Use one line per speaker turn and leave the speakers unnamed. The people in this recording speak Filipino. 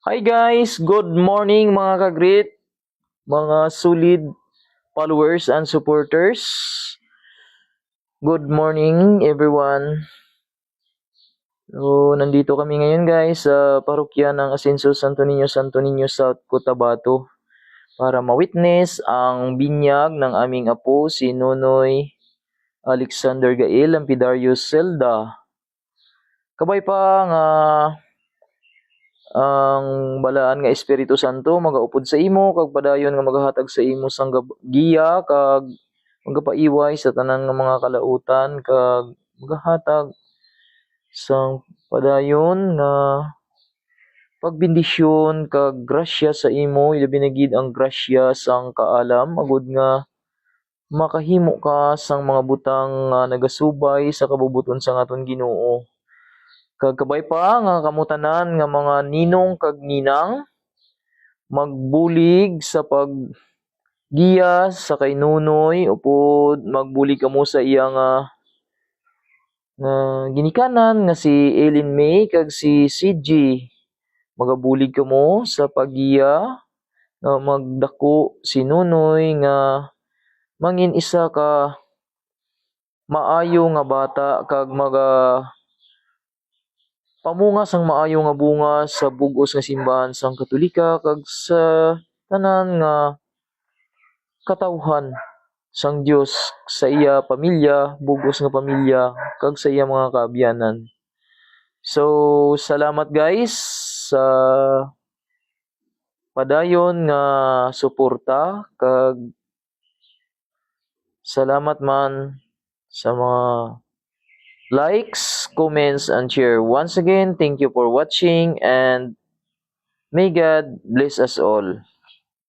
Hi guys, good morning mga ka-great, mga solid followers and supporters. Good morning everyone. So, nandito kami ngayon guys sa parokya ng Asenso Santo Niño South Cotabato para ma-witness ang binyag ng aming apo si Nonoy Alexander Gael Lampidarius Zelda. Kabay pa nga ang balaan nga Espiritu Santo magaupod sa imo kag padayon nga magahatag sa imo sang giya kag magapaiway sa tanan nga mga kalautan kag magahatag sang padayon nga pagbendisyon kag grasya sa imo ilabi na gid ang grasya sang kaalam agud nga makahimo ka sang mga butang nga nagasubay sa kabubuton sang aton Ginoo. Kag kabay pa nga kamutanan nga mga ninong kag ninang magbulig sa paggiya sa kay Nunoy upod magbulig kamo sa iya nga ginikanan nga si Ellen May kag si CG. Magabulig kamo sa paggiya nga magdako si Nunoy nga mangin isa ka maayo nga bata kag pamunga sang maayo nga bunga sa bug-os nga simbahan sang Katolika kag sa tanan nga katawhan sang Dios sa iya pamilya, bug-os nga pamilya kag sa iya mga kaabyanan. So, salamat guys sa padayon nga suporta kag salamat man sa mga likes, comments, and share. Once again, thank you for watching and may God bless us all.